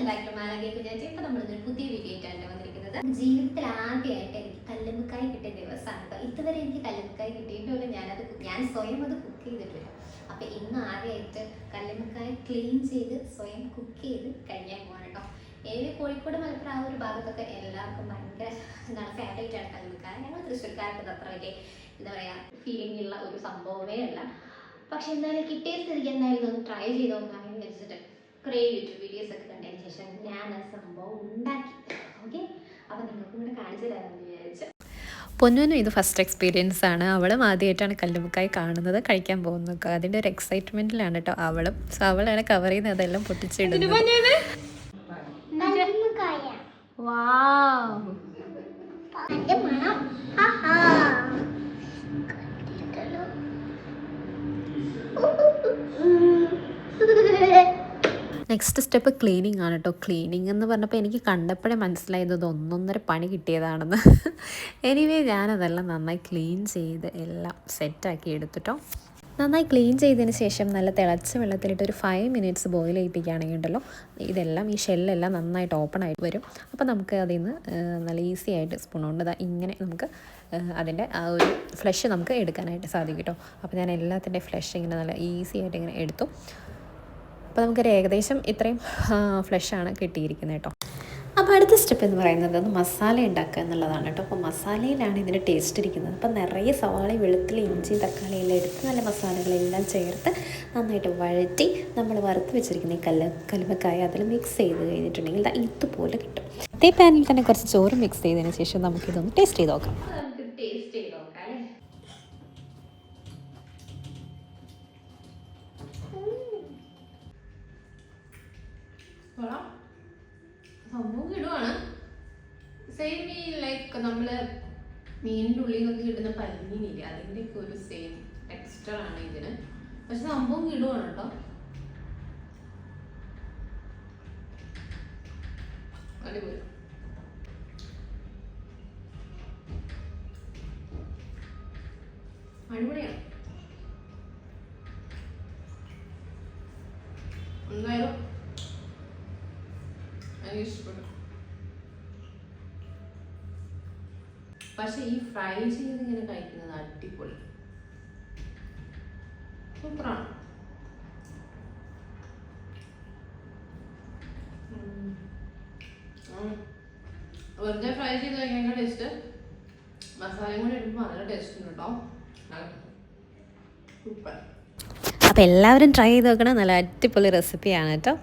Back to മാലാഖയെ കുഞ്ഞാറ്റി. ഇപ്പോൾ നമ്മളൊരു പുതിയ വീഡിയോ ആയിട്ടാണ് വന്നിരിക്കുന്നത്. ജീവിതത്തിൽ ആദ്യമായിട്ട് എനിക്ക് കല്ലുമ്മക്കായ് കിട്ടിയ ദിവസമാണ് കേട്ടോ. ഇതുവരെ എനിക്ക് കല്ലുമ്മക്കായ് കിട്ടിയിട്ടില്ല. ഞാൻ സ്വയം അത് കുക്ക് ചെയ്തിട്ടില്ല. അപ്പോൾ ഇന്ന് ആദ്യമായിട്ട് കല്ലുമ്മക്കായ് ക്ലീൻ ചെയ്ത് സ്വയം കുക്ക് ചെയ്ത് കഴിക്കാൻ പോകാൻ കേട്ടോ. എനിക്ക് കോഴിക്കോട് മലപ്പുറം ആ ഒരു ഭാഗത്തൊക്കെ എല്ലാവർക്കും ഭയങ്കര ഫേവറേറ്റ് ആണ് കല്ലുമ്മക്കായ്. ഞങ്ങൾ തൃശ്ശൂർക്കാർക്ക് അത്ര വലിയ എന്താ പറയുക ഫീലിംഗ് ഉള്ള ഒരു സംഭവമേ അല്ല. പക്ഷെ എന്തായാലും കിട്ടിയ സ്ഥിതിക്ക് എന്തായാലും ഒന്ന് ട്രൈ ചെയ്ത് നോക്കാമെന്ന് വെച്ചിട്ട് കുറേ യൂട്യൂബ് വീഡിയോസ് ഒക്കെ കണ്ടതിന് ശേഷം ഞാൻ ആ സംഭവം ഉണ്ടാക്കി. ഓക്കെ, അപ്പോൾ നിങ്ങൾക്കും കൂടെ കാണിച്ചു തരാമെന്ന് വിചാരിച്ചു. പൊന്നുവിനും ഇത് ഫസ്റ്റ് എക്സ്പീരിയൻസ് ആണ്. അവളും ആദ്യമായിട്ടാണ് കല്ലുമ്മക്കായ് കാണുന്നത്, കഴിക്കാൻ പോകുന്നത്. അതിൻ്റെ ഒരു എക്സൈറ്റ്മെൻറ്റിലാണ് കേട്ടോ അവളും. സോ അവളാണ് കവർ ചെയ്യുന്നത്, അതെല്ലാം പൊട്ടിച്ചിടുന്നത്. നെക്സ്റ്റ് സ്റ്റെപ്പ് ക്ലീനിങ് ആണ് കേട്ടോ. ക്ലീനിങ് എന്ന് പറഞ്ഞപ്പോൾ എനിക്ക് കണ്ടപ്പോഴേ മനസ്സിലായത് ഒന്നൊന്നര പണി കിട്ടിയതാണെന്ന്. എനിവേ ഞാനതെല്ലാം നന്നായി ക്ലീൻ ചെയ്ത് എല്ലാം സെറ്റാക്കി എടുത്തിട്ടോ. നന്നായി ക്ലീൻ ചെയ്തതിന് ശേഷം നല്ല തിളച്ച വെള്ളത്തിലിട്ട് ഒരു 5 മിനിറ്റ്സ് ബോയിൽ ചെയ്യിപ്പിക്കുകയാണെങ്കിൽ ഉണ്ടല്ലോ ഇതെല്ലാം ഈ ഷെല്ലെല്ലാം നന്നായിട്ട് ഓപ്പൺ ആയിട്ട് വരും. അപ്പോൾ നമുക്ക് അതിൽ നിന്ന് നല്ല ഈസി ആയിട്ട് സ്പൂൺ കൊണ്ട് ഇങ്ങനെ നമുക്ക് അതിൻ്റെ ആ ഒരു ഫ്ലഷ് നമുക്ക് എടുക്കാനായിട്ട് സാധിക്കും കേട്ടോ. അപ്പോൾ ഞാൻ എല്ലാത്തിൻ്റെ ഫ്ലഷ് ഇങ്ങനെ നല്ല ഈസി ആയിട്ട് ഇങ്ങനെ എടുത്തു. അപ്പോൾ നമുക്കൊരു ഏകദേശം ഇത്രയും ഫ്ലഷാണ് കിട്ടിയിരിക്കുന്നത് കേട്ടോ. അപ്പോൾ അടുത്ത സ്റ്റെപ്പ് എന്ന് പറയുന്നത് ഒന്ന് മസാല ഉണ്ടാക്കുക എന്നുള്ളതാണ് കേട്ടോ. അപ്പോൾ മസാലയിലാണ് ഇതിൻ്റെ ടേസ്റ്റ് ഇരിക്കുന്നത്. അപ്പോൾ നിറയെ സവാള, വെളുത്തുള്ളി, ഇഞ്ചി, തക്കാളി എല്ലാം എടുത്ത് നല്ല മസാലകളെല്ലാം ചേർത്ത് നന്നായിട്ട് വഴറ്റി നമ്മൾ വറുത്ത് വെച്ചിരിക്കുന്ന ഈ കല്ലുമ്മക്കായ അതിൽ മിക്സ് ചെയ്ത് കഴിഞ്ഞിട്ടുണ്ടെങ്കിൽ ഇതുപോലെ കിട്ടും. അതേ പാനിൽ തന്നെ കുറച്ച് ചോറ് മിക്സ് ചെയ്തതിന് ശേഷം നമുക്കിതൊന്ന് ടേസ്റ്റ് ചെയ്ത് നോക്കാം. ടേസ്റ്റ് ചെയ്ത് നോക്കാം അല്ലേ. സംഭവം ഇടുവാണ് സെയിം ഈ ലൈക്ക് നമ്മള് മീനിൻ്റെ ഉള്ളിൽ നിന്നൊക്കെ ഇടുന്ന പല്ലിനില്ല അതിൻ്റെ ഒക്കെ ഒരു സെയിം ടെക്സ്ചർ ആണ് ഇതിന്. പക്ഷെ സംഭവം ഇടുവാണ് കേട്ടോ. അടിപൊളി. അടിപൊളിയാണ്. എന്തായാലും ഇഷ്ടപ്പെട്ടു. പക്ഷെ ഈ ഫ്രൈ ചെയ്ത് ഇങ്ങനെ കഴിക്കുന്നത് അടിപൊളി സൂപ്പറാണ്. വെറുതെ ഫ്രൈ ചെയ്ത് കഴിക്കാൻ ടേസ്റ്റ്, മസാലയും കൂടി ഇടുമ്പോൾ നല്ല ടേസ്റ്റ് ഉണ്ട് കേട്ടോ. സൂപ്പർ. അപ്പോൾ എല്ലാവരും ട്രൈ ചെയ്ത് നോക്കണം. നല്ല അടിപൊളി റെസിപ്പിയാണ് കേട്ടോ.